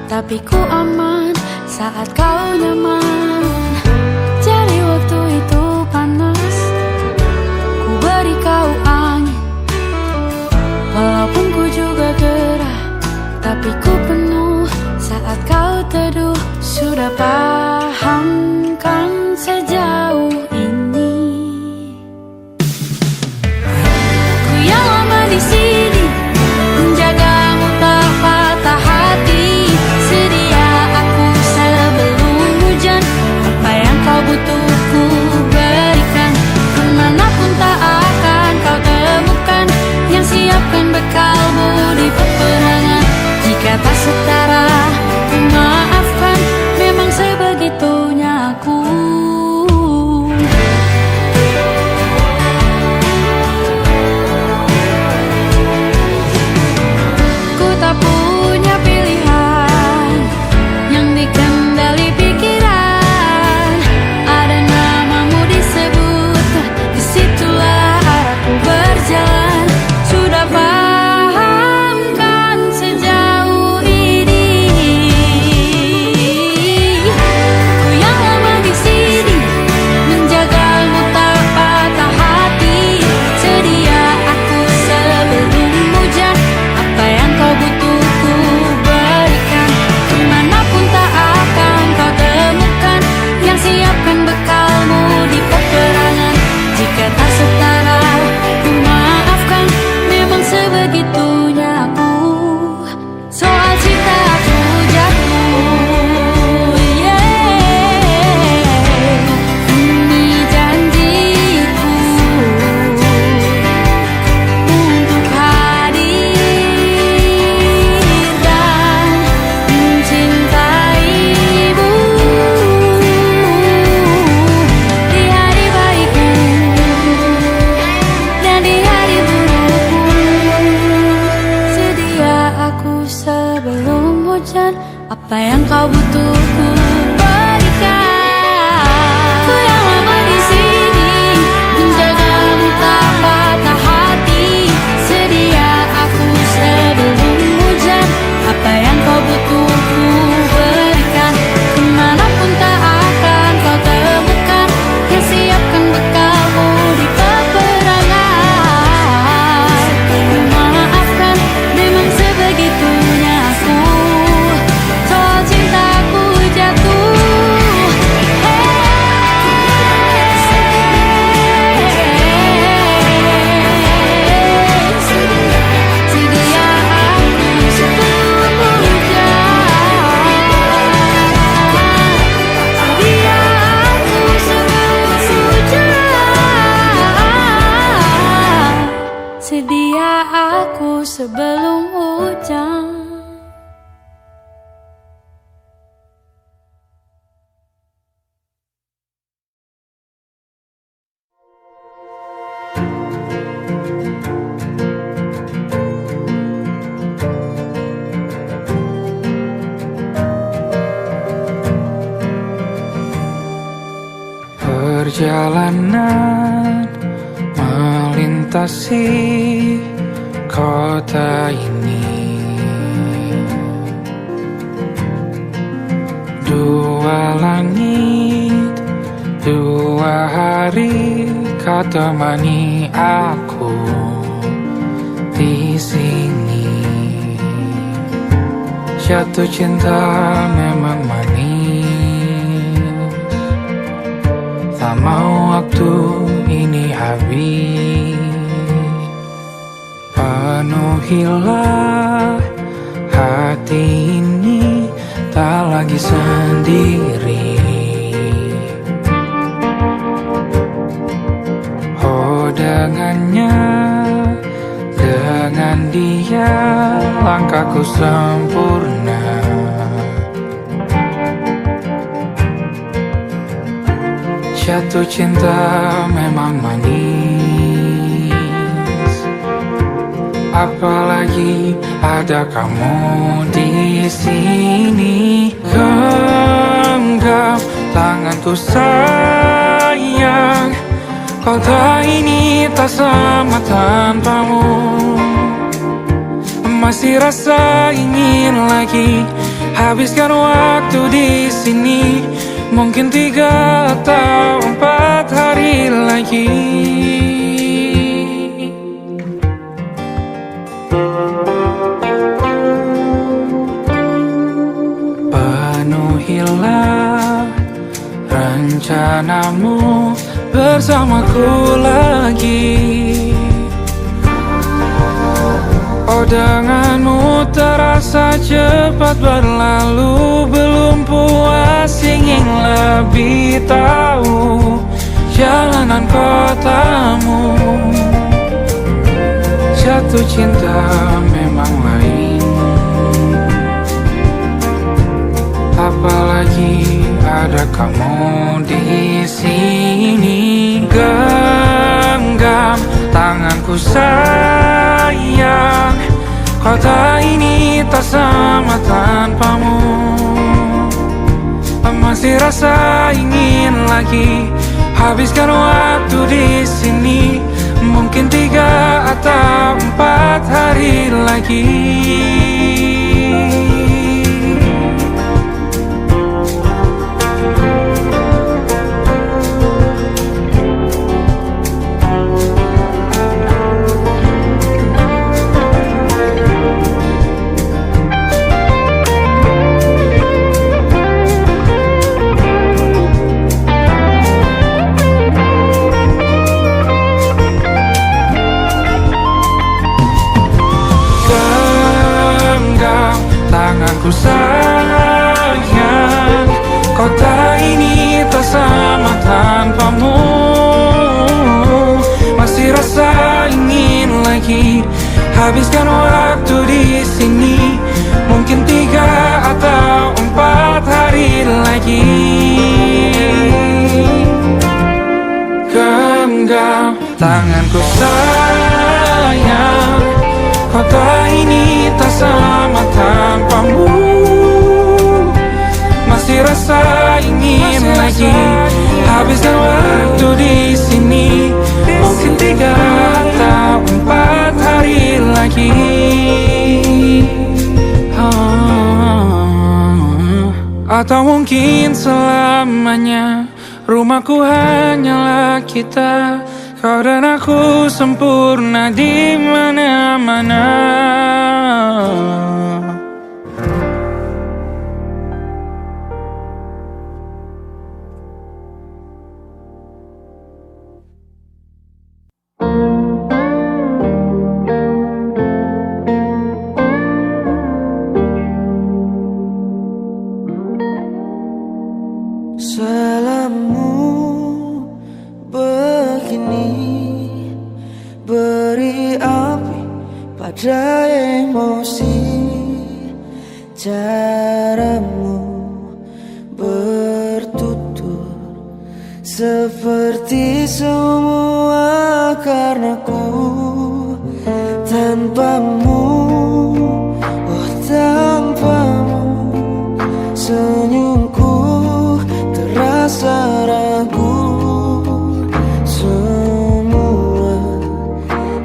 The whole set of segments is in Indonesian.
tapi ku aman saat kau nyaman. Jadi waktu itu panas, ku beri kau angin. Walaupun ku juga gerah, tapi ku penuh saat kau teduh. Sudah paham kan sejauh ini? Ku yang lama di sini, menjagamu tak patah hati. Sedia aku sebelum hujan, apa yang kau butuh ku berikan. Kemanapun tak akan kau temukan yang siapkan bekalmu di peperangan. Jika tak setara, ku maafkan, memang sebegitunya aku. Ku tak punya pilihan yang dikendali pikiran. Ada namamu disebut, disitulah arahku berjalan. Sudah paham kan sejauh ini? Ku yang lama di sini, menjagamu tak patah hati. Sedia aku sebelum hujan, apa yang kau butuh ku berikan. Kemanapun tak akan kau temukan yang siapkan bekalmu di peperangan. Jika tak setara, ku maafkan, memang sebegitunya aku. Soal cinta aku jatuh, ini janjiku untuk hadir dan mencintaimu di hari baikku dan di hari burukku. Sedia aku sebelum hujan, apa yang kau butuh ku berikan. Ku yang lama di sini, menjagamu tak patah hati. Sedia aku sebelum hujan, apa yang kau butuh ku berikan. Kemanapun tak akan kau temukan yang siapkan bekalmu di peperangan. Ku maafkan, memang sebegitunya aku. Soal cintaku jatuh, sedia aku sebelum hujan. Sedia aku sebelum hujan. Sedia aku sebelum hujan. Perjalanan melintasi kota ini, dua langit, dua hari kau temani aku di sini. Jatuh cinta memang manis, tak mau waktu ini habis. Penuhilah hati ini, tak lagi sendiri. Oh dengannya, dengan dia langkahku sempurna. Jatuh cinta memang manis, apalagi ada kamu di sini. Genggam tanganku sayang, kota ini tak sama tanpamu. Masih rasa ingin lagi habiskan waktu di sini. Mungkin 3 atau 4 hari lagi. Penuhilah rencanamu bersamaku lagi. Oh, denganmu terasa cepat berlalu. Belum puas ingin lebih tahu jalanan kotamu. Jatuh cinta memang lain, apalagi ada kamu di sini. Genggam tanganku sayang, kota ini tak sama tanpamu. Masih rasa ingin lagi habiskan waktu di sini. Mungkin 3 atau 4 hari lagi. Tanganku sayang, kota ini tak sama tanpamu. Masih rasa ingin lagi habiskan waktu di sini. Mungkin 3 atau 4 hari lagi. Genggam tanganku sayang, kota ini tak sama tanpamu. Masih rasa ingin lagi habiskan waktu di sini. Mungkin 3 atau 4 hari lagi. Atau mungkin selamanya. Rumahku hanyalah kita, kau dan aku sempurna di mana-mana. Salammu begini, beri api pada emosi. Caramu bertutur seperti semua karenaku. Tanpamu, oh tanpamu, senyumku terasa ragu. Semua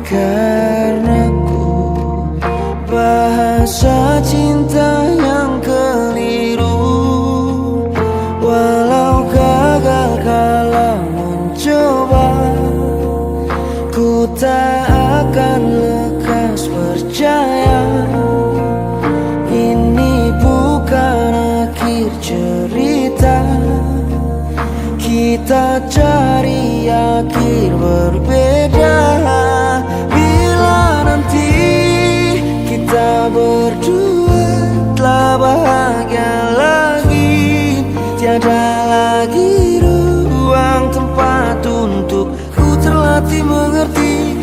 karenaku, bahasa cinta yang keliru. Walau gagal kala mencoba, ku tak akan lekas percaya. Ini bukan akhir cerita, kita cari akhir berbeda. Bila nanti kita berdua telah bahagia lagi, tiada lagi ruang tempat untuk ku terlatih mengerti.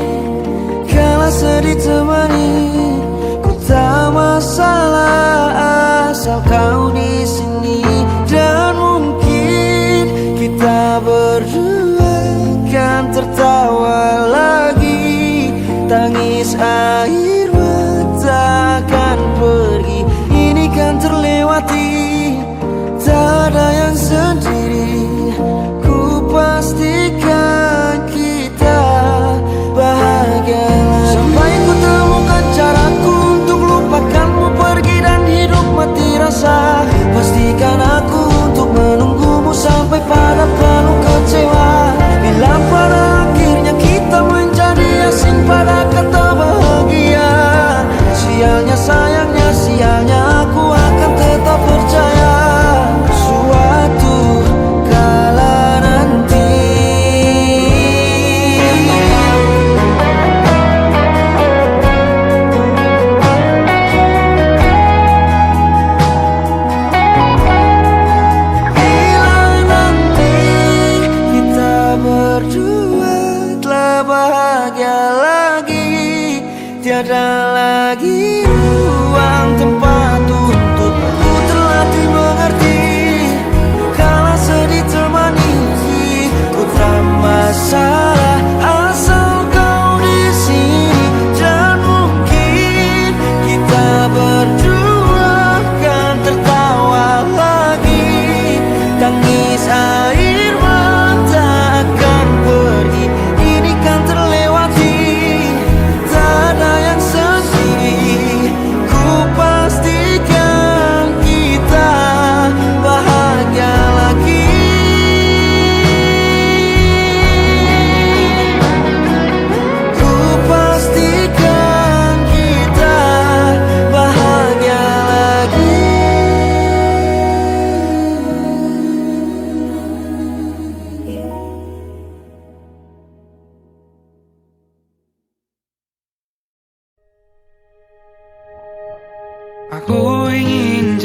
Kala sedih temani, ku tak masalah asal kau di sini. Dan mungkin kita berdua kan tertawa lagi, tangis air mata akan pergi. Ini kan terlewati, tak ada yang sendiri. Ku pastikan kita bahagia lagi. Sampai ku temukan caraku untuk lupakanmu pergi dan hidup mati rasa.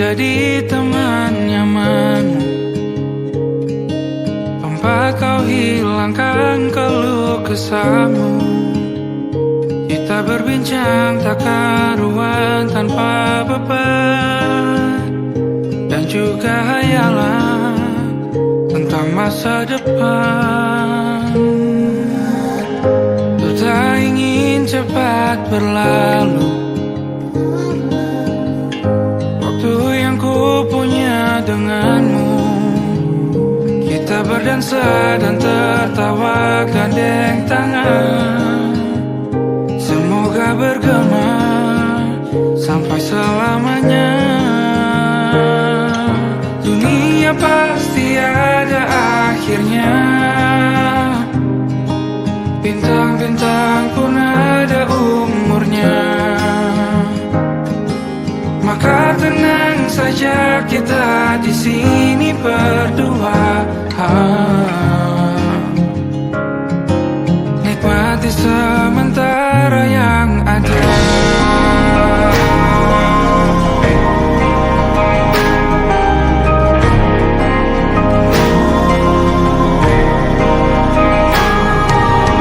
jadi teman nyaman, tempat kau hilangkan keluh kesahmu. Kita berbincang tak karuan tanpa beban, dan juga hayalan tentang masa depan. Ku tak ingin cepat berlalu waktu yang ku punya denganmu. Kita berdansa dan tertawa gandeng tangan, semoga bergema sampai selamanya. Dunia pasti ada akhirnya, bintang-bintang pun ada umurnya. Maka tenang saja kita di sini berdua, nikmati sementara yang ada.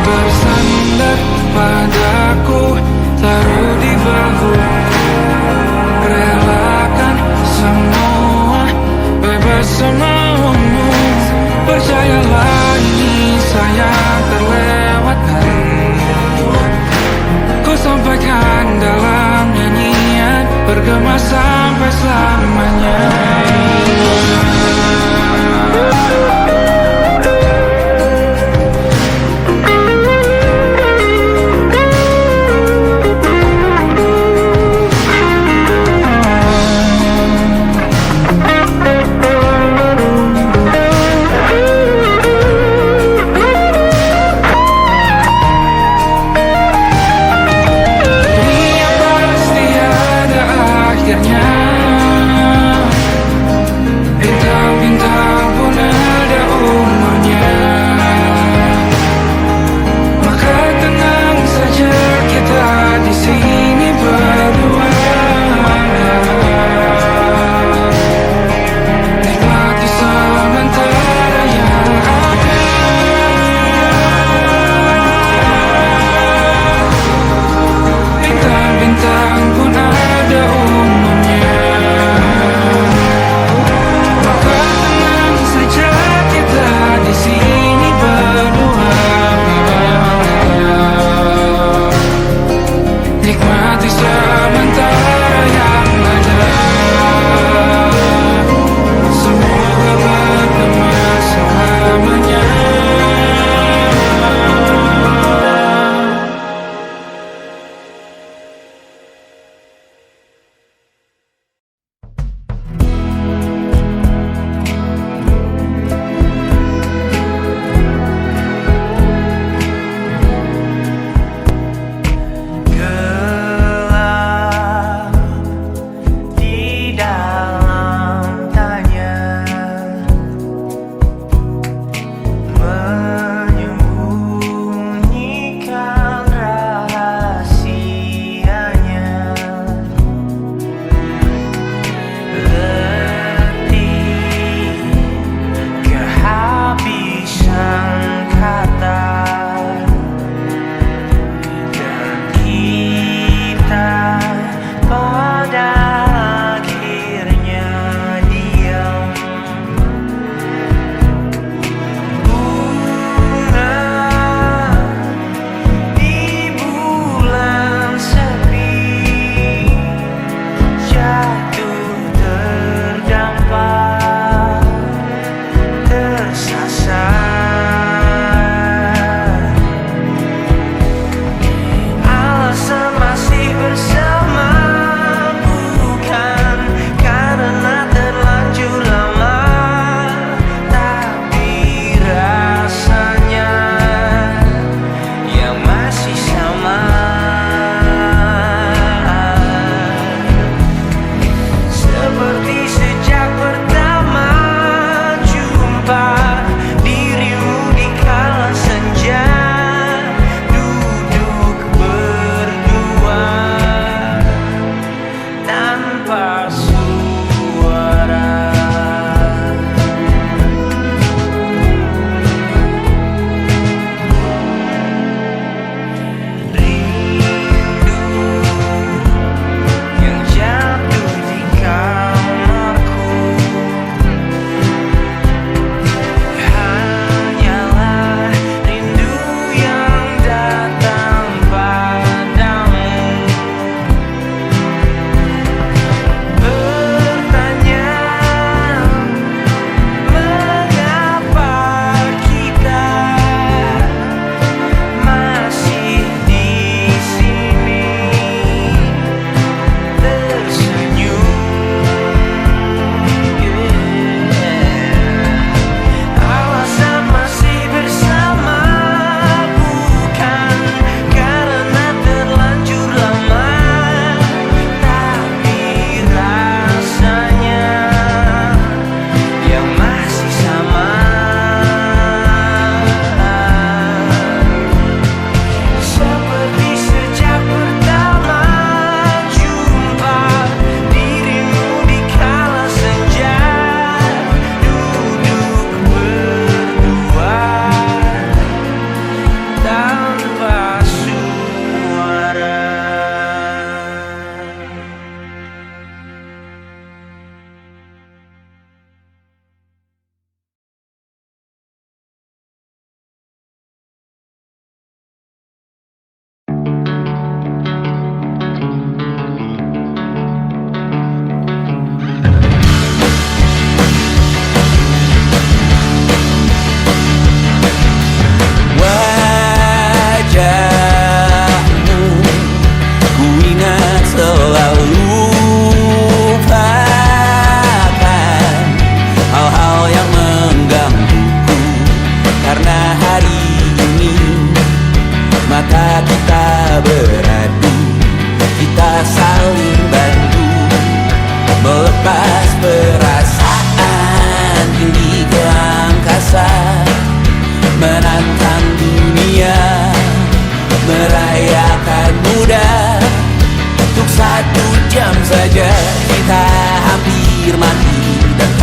Bersandar padaku, taruh di bahu, relakan semua, bebas semaumu.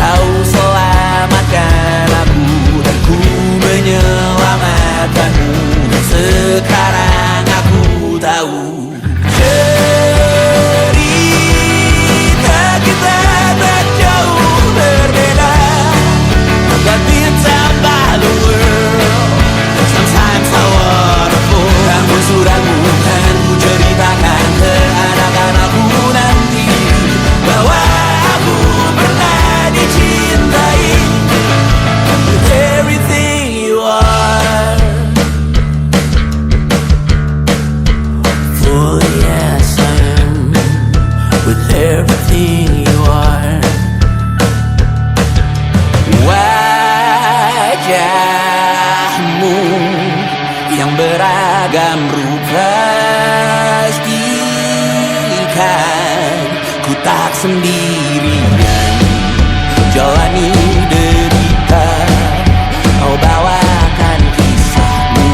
Kau selamatkan aku dan ku menyelamatkanmu. Dan sekarang aku tahu cerita kita tak jauh berbeda. But it's about the world. Sometimes I wanna fall. Kamu suratmu kan ku ceritakan ke anak-anakku nanti bahwa aku pernah dicintai with everything you are. For yes I am with everything you are. Wajahmu yang beragam rupa pastikan ku tak sendirian jalani derita. Kau bawakan kisahmu,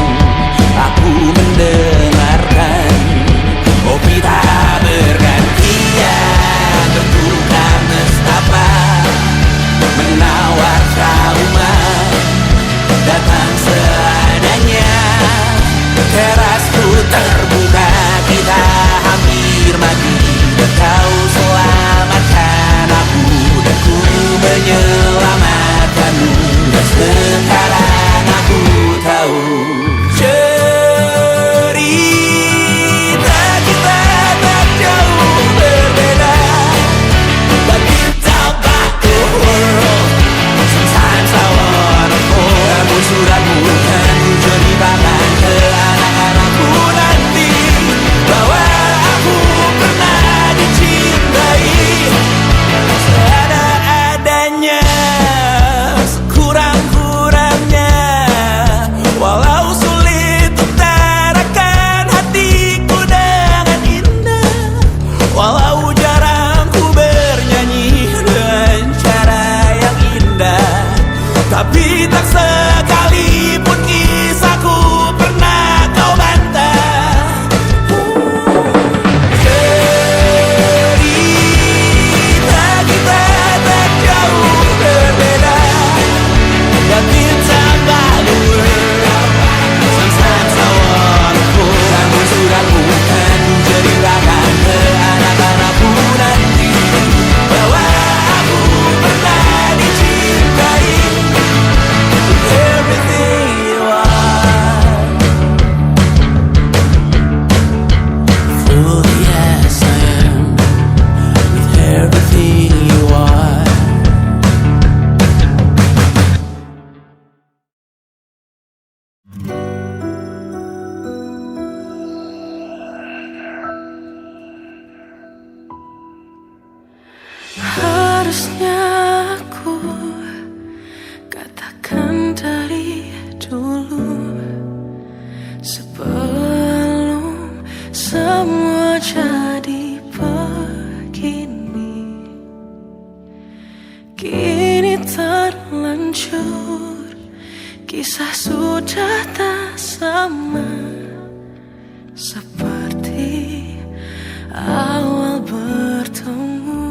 aku mendengarkan. Oh kita bergantian bertukar nestapa, menawar trauma datang seadanya. Terasku terbuka, kita hampir mati. Kau selamatkan aku dan ku menyelamatkanmu. Dan sekarang aku tahu cerita kita tak jauh berbeda. But it's about the world. Sometimes I wanna fall. Kamu suratmu kan ku ceritakan ke anak-anakku nanti bahwa aku pernah dicintai seadanya, sekurang-kurangnya. Walau sulit utarakan hatiku dengan indah, walau jarang ku bernyanyi dengan cara yang indah, tapi tak sekalipun kisahku pernah kau bantah. Cerita kita tak jauh berbeda, but it's about the world. Sometimes I wanna fall. Kamu suratmu kan ku ceritakan ke anak-anakku nanti bahwa aku pernah dicintai with everything you are. For yes I am with everything you are. Harusnya aku katakan dari dulu, sebelum semua jadi begini. Kini terlanjur, kisah sudah tak sama seperti awal bertemu.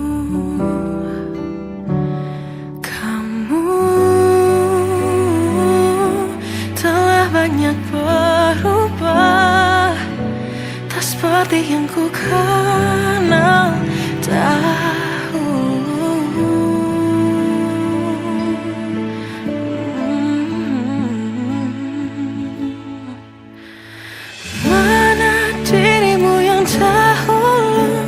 Kamu telah banyak berubah, tak seperti yang ku kenal dahulu. Mana dirimu yang dahulu,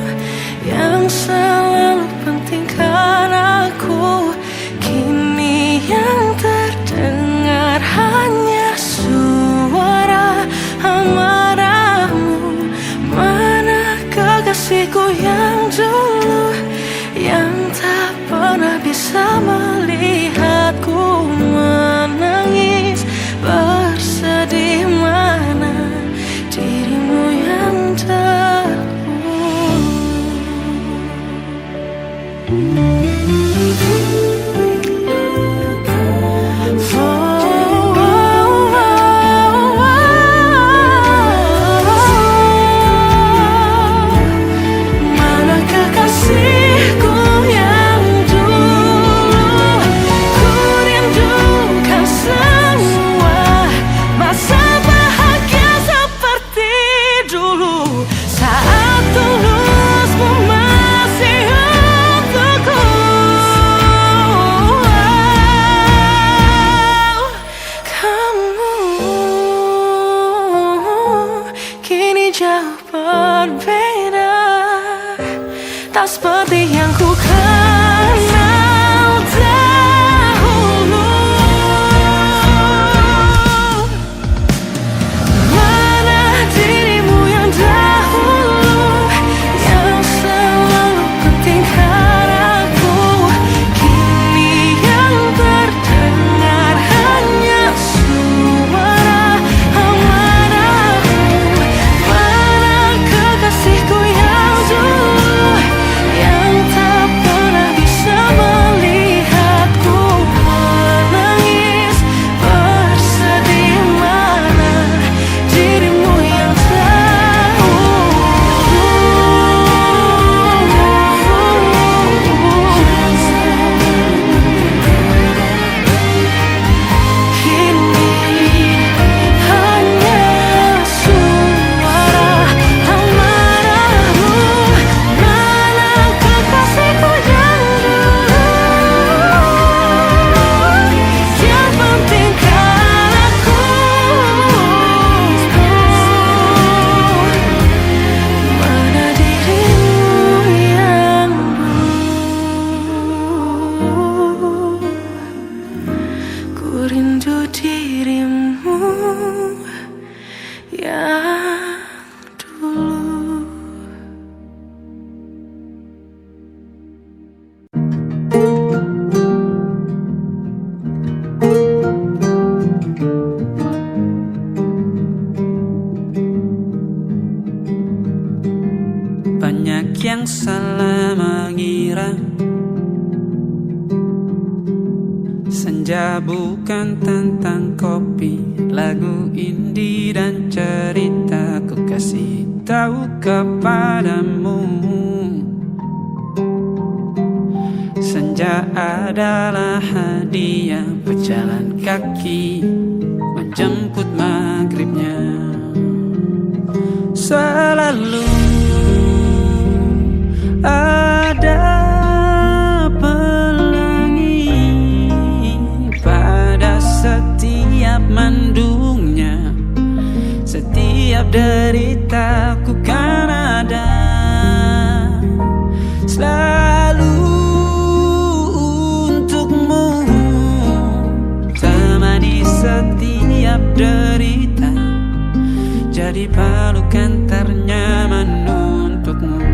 yang selalu pentingkan aku. Kini yang terdengar hanya suara amarahmu. Mana Senja bukan tentang kopi, lagu indie dan cerita ku kasih tahu kepadamu. Senja adalah hadiah berjalan kaki menjemput maghribnya. Selalu ada pelangi pada setiap mendungnya. Setiap deritaku kan ada selalu untukmu, temani setiap derita, jadi pelukan ternyaman untukmu.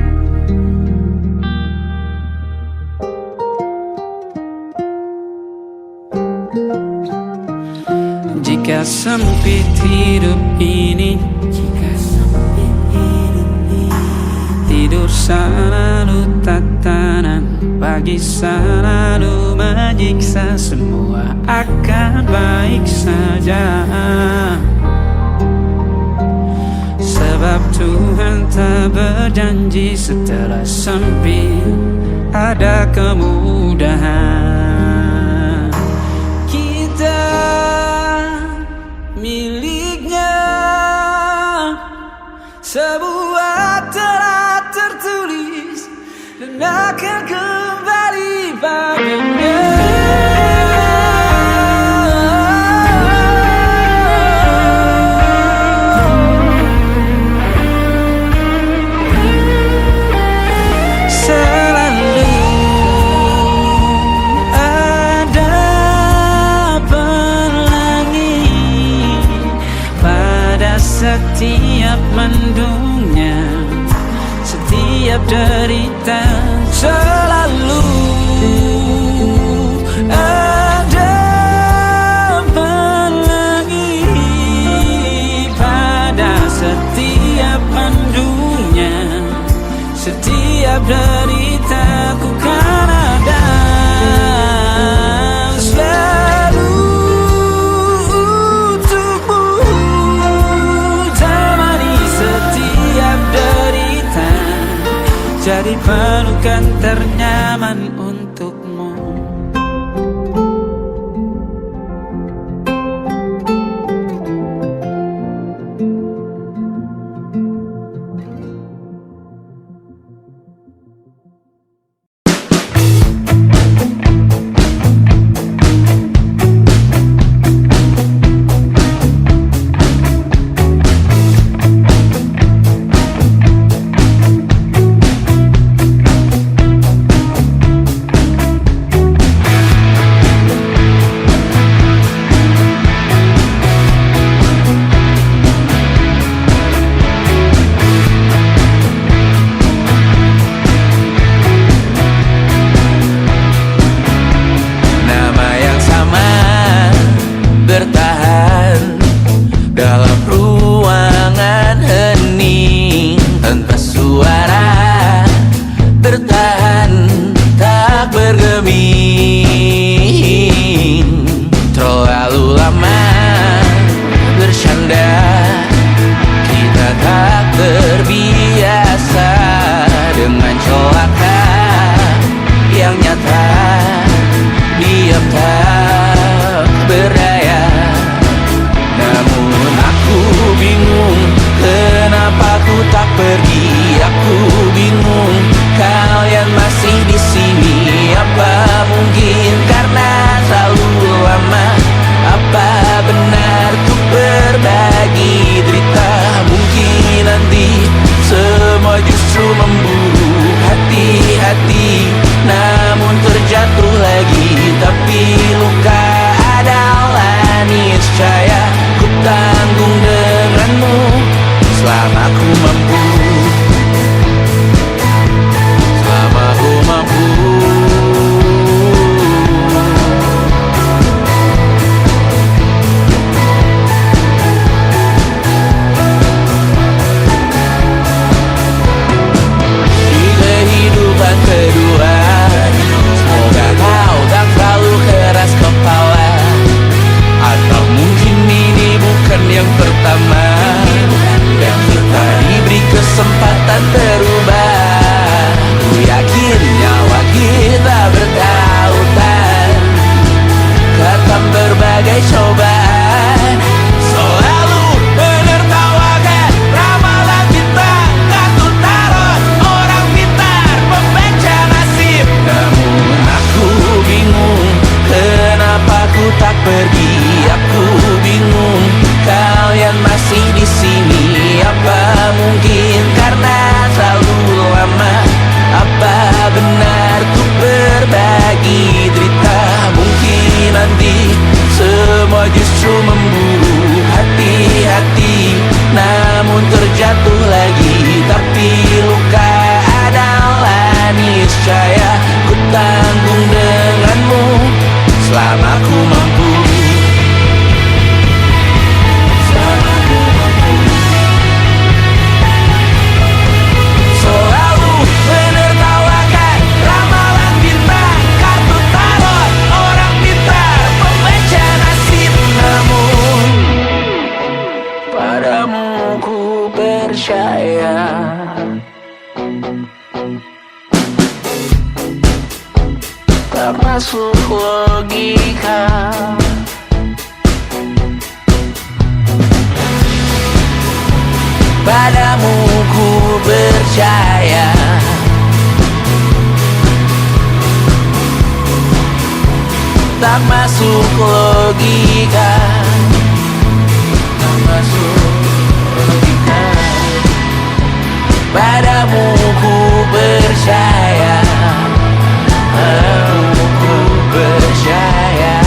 Jika sempit hidup ini, tidur selalu tatanan, pagi selalu menyiksa, semua akan baik saja. Sebab Tuhan tak berjanji setelah sempit ada kemudahan. Kita miliknya, sebuah telah tertulis dan akan kembali padanya. Setiap mendungnya, setiap derita, selalu ada pelangi pada setiap mendungnya. Setiap derita ku kan ada jadi pelukan ternyaman untukmu. masuk logika. Padamu ku percaya, tak masuk logika, tak masuk logika. Padamu ku percaya, padamu ku percaya,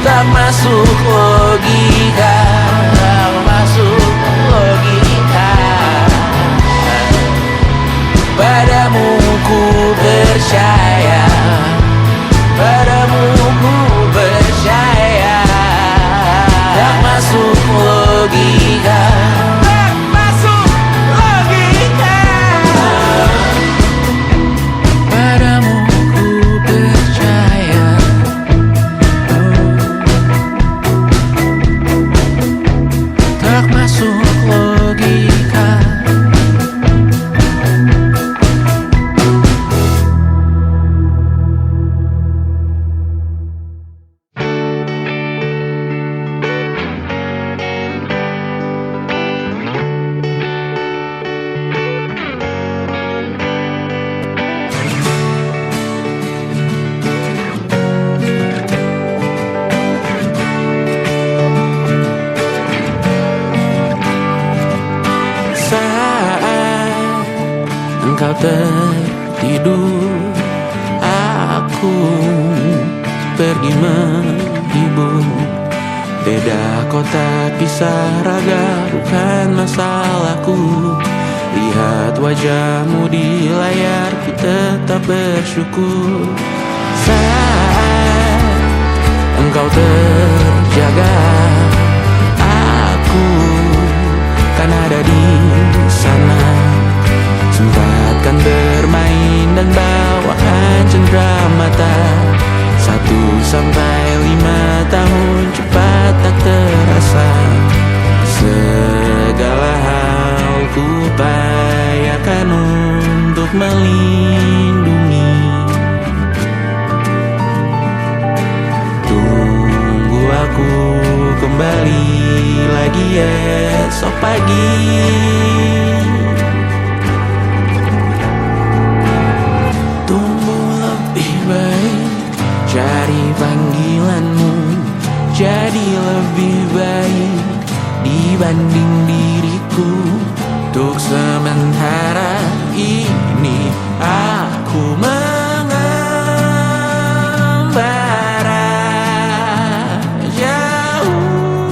tak masuk logika, tak masuk logika. Padamu ku percaya, padamu ku percaya, tak masuk logika, tak masuk logika. Padamu ku percaya, tak masuk logika. Saat engkau tertidur, aku pergi menghibur. Beda kota pisah raga bukan masalahku. Lihat wajahmu di layar, ku tetap bersyukur. Saat engkau terjaga, aku kan ada di sana. Sempatkan bermain dan bawaan cenderamata. 1-5 tahun cepat tak terasa. Segala hal ku upayakan untuk melindungi. Tunggu aku kembali lagi esok pagi. Tunggu lebih baik, cari panggilanmu jadi lebih baik dibanding diriku. Untuk sementara ini aku mengembara jauh.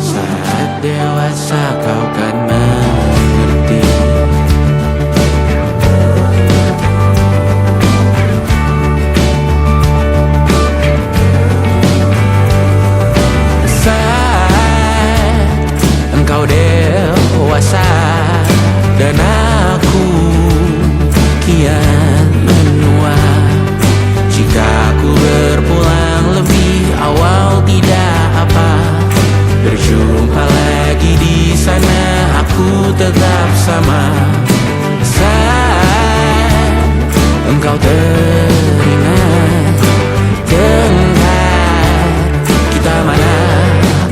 Saat dewasa kau kan mengerti. Saat engkau dewasa dan aku kian menua. Jika aku berpulang lebih awal tidak apa. Berjumpa lagi di sana, aku tetap sama. Saat engkau teringat dengar kita mana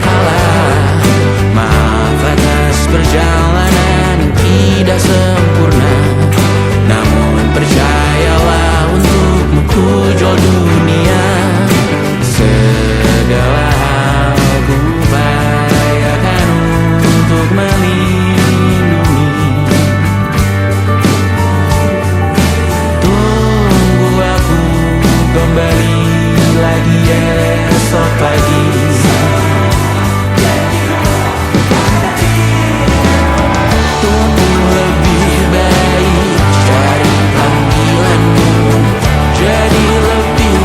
kalah. Maaf atas perjalanan tidak sempurna, namun percayalah untukmu ku jual dunia. Segala hal ku upayakan untuk melindungi. Tunggu aku kembali lagi esok pagi. Tunggu lebih baik, cari panggilanmu jadi lebih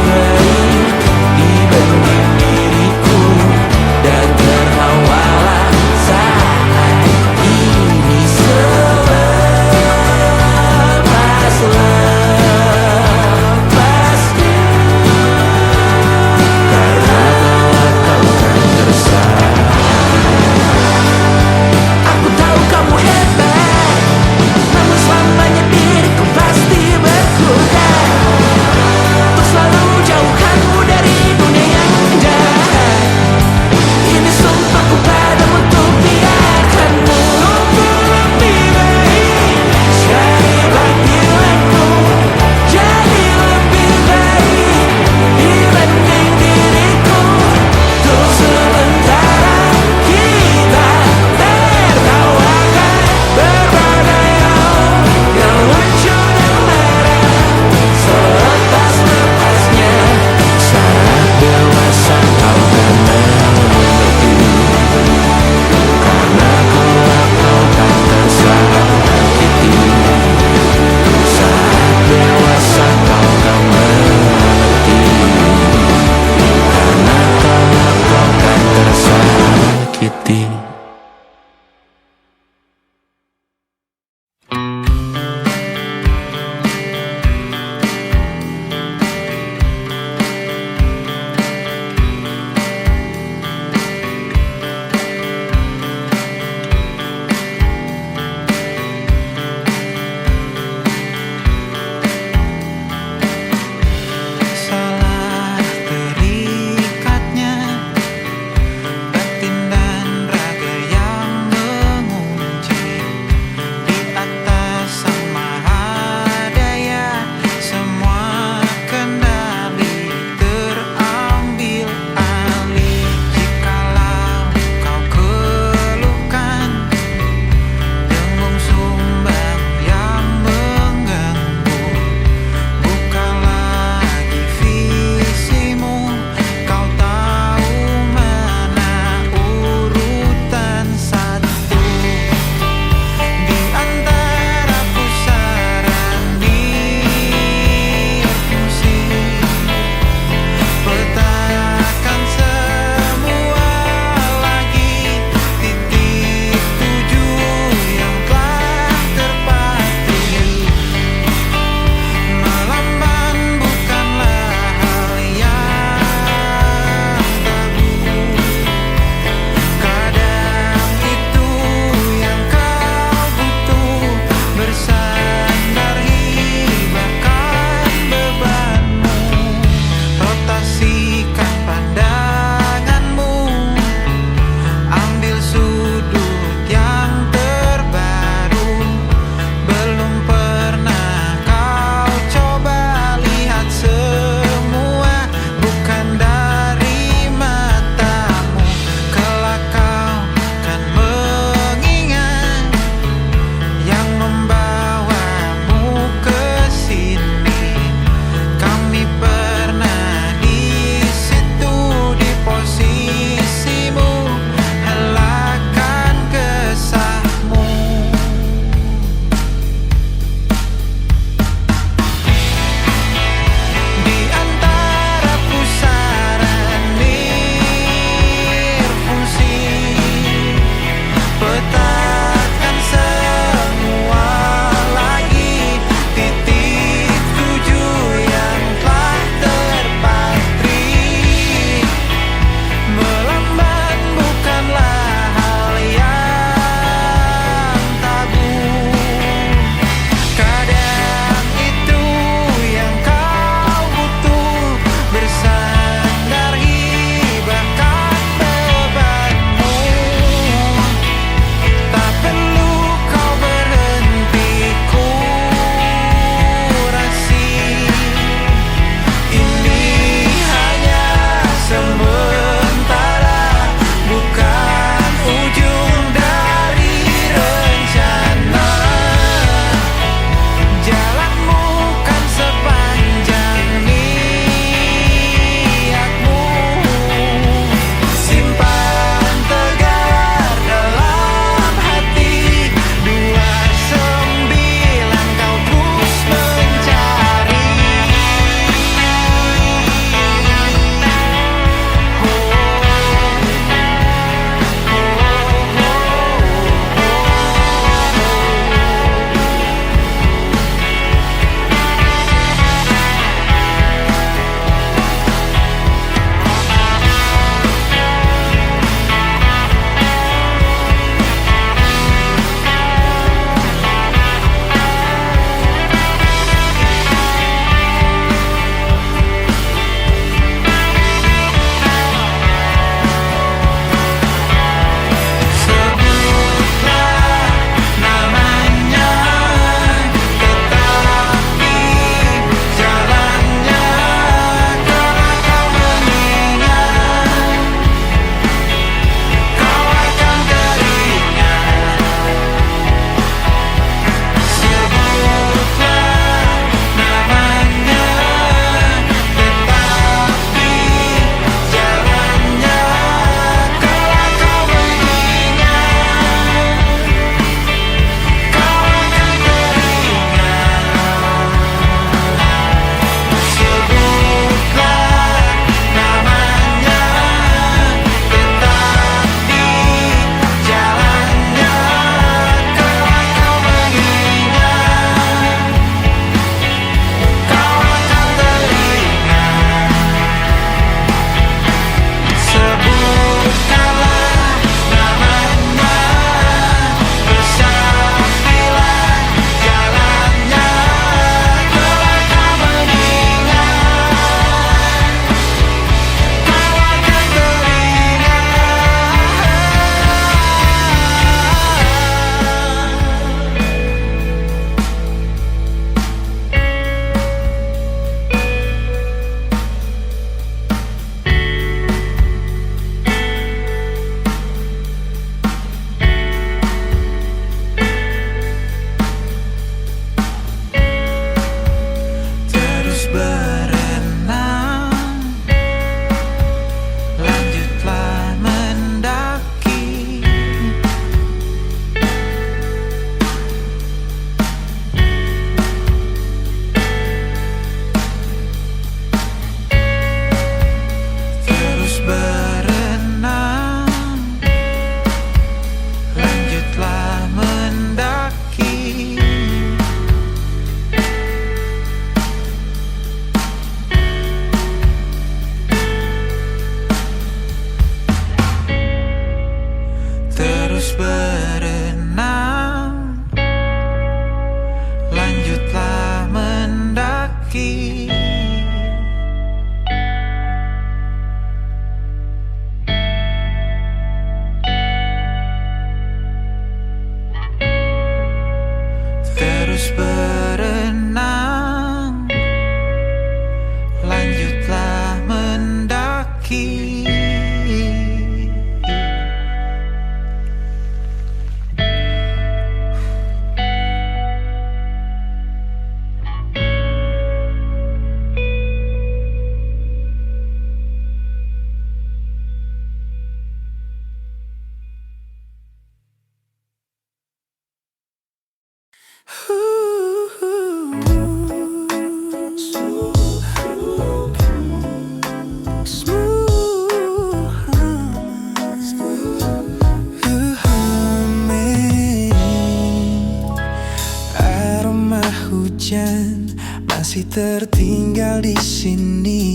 tertinggal di sini,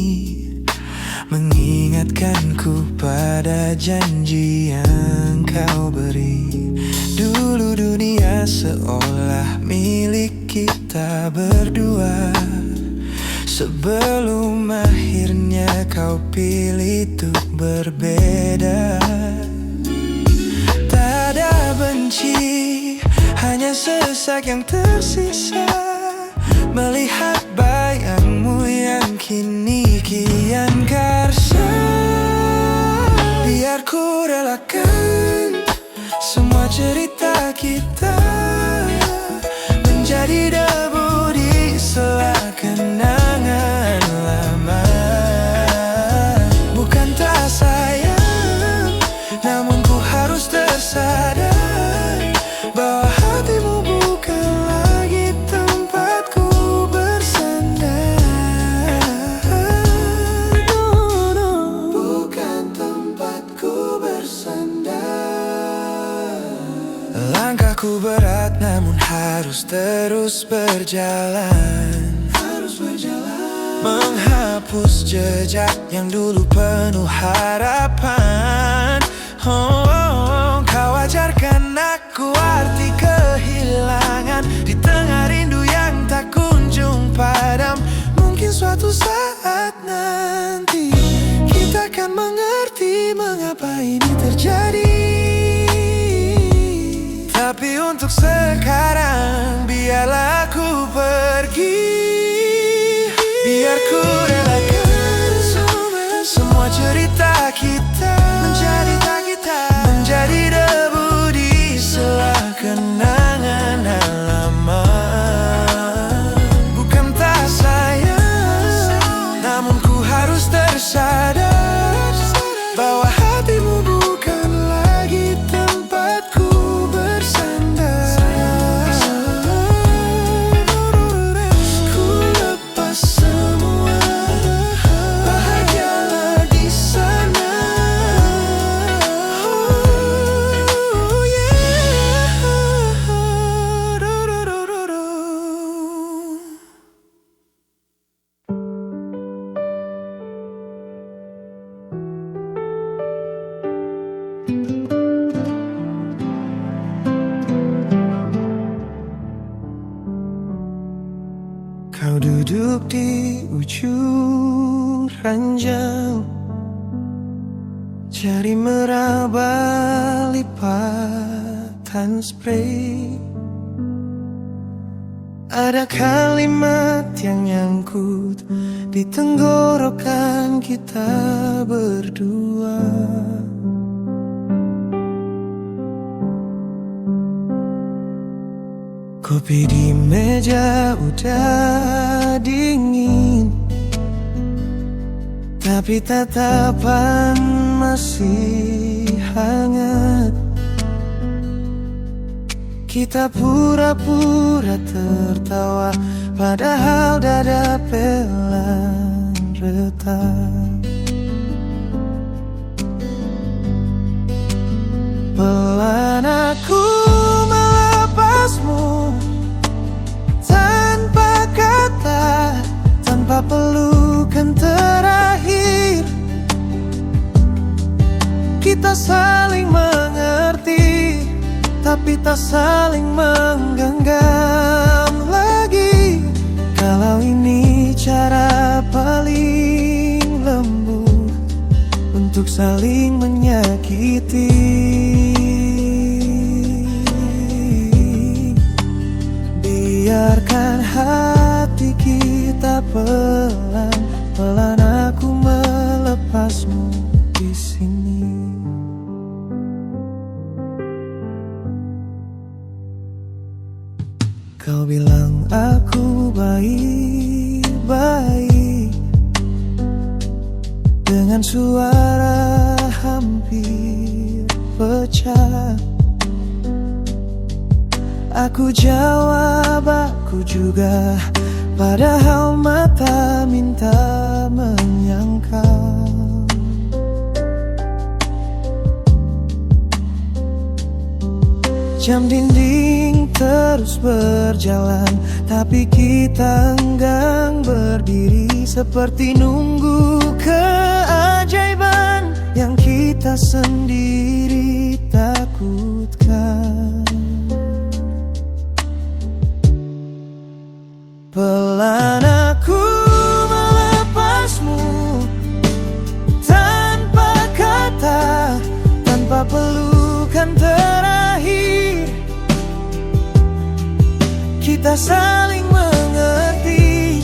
mengingatkanku pada janji yang kau beri. Dulu dunia seolah milik kita berdua, sebelum akhirnya kau pilih untuk berbeda. Tak ada benci, hanya sesak yang tersisa, melihat bayangmu yang kini kian karsa. Biar ku relakan semua cerita kita menjadi debu di sela kenangan lama. Bukan tak sayang, namun ku harus tersadar bahwa hatimu bukan lagi tempatku bersandar. Bukan tempatku bersandar. Langkahku berat namun harus terus berjalan, menghapus jejak yang dulu penuh harapan. Kau ajarkan aku arti kehilangan di tengah rindu yang tak kunjung padam. Mungkin suatu saat nanti kita akan mengerti mengapa ini terjadi. Tapi untuk sekarang biarlah aku pergi. Biar ku relakan semua cerita kita menjadi debu di sela kenangan lama. Bukan tak sayang, namun ku harus tersadar bahwa hatimu bukan lagi tempatku bersandar. Ku lepas semua, bahagialah di sana. Oh yeah. Kau duduk di ujung ranjang, jari meraba lipatan spray. Ada kalimat yang nyangkut di tenggorokan kita berdua. Kopi di meja udah dingin, tapi tatapan masih hangat. Kita pura-pura tertawa, padahal dada pelan retak. Pelan aku melepasmu, tanpa kata, tanpa pelukan terakhir. Kita saling mengerti, tapi tak saling menggenggam lagi. Kalau ini cara paling lembut untuk saling menyakiti. Biarkan hati kita pelan-pelan aku melepasmu di sini. Kau bilang aku baik-baik, dengan suara hampir pecah. Aku jawab aku juga, padahal mata minta menyangkal. Jam dinding terus berjalan, tapi kita enggan berdiri, seperti nunggu keajaiban yang kita sendiri takutkan. Pelan aku melepasmu, tanpa kata, tanpa pelukan terakhir. Kita saling mengerti,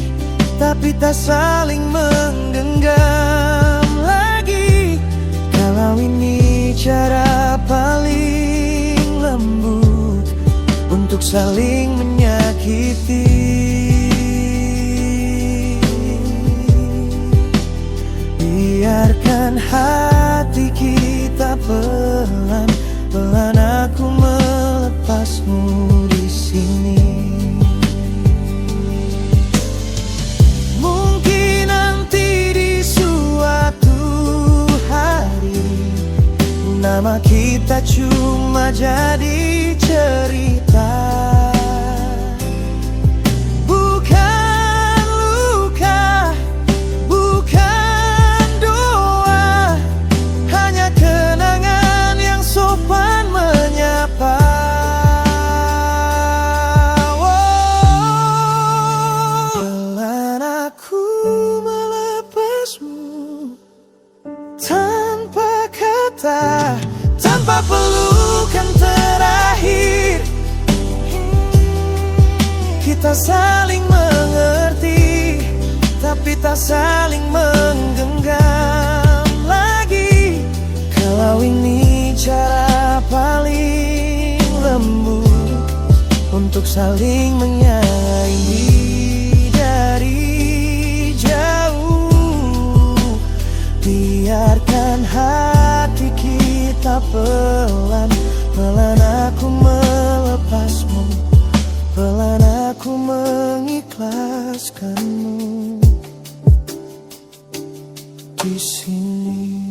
tapi tak saling menggenggam lagi. Kalau ini cara paling lembut untuk saling menyakiti. Biarkan hati kita pelan-pelan aku melepasmu di sini. Mungkin nanti di suatu hari nama kita cuma jadi cerita. Bukan luka, bukan doa, hanya kenangan yang sopan menyapa. Pelan aku melepasmu, tanpa kata, tanpa pelukan terakhir. Kita saling mengerti, tapi tak saling menggenggam lagi. Kalau ini cara paling lembut untuk saling menyayangi dari jauh. Biarkan hati kita pelan-pelan aku melepasmu, pelan aku mengikhlaskanmu di sini.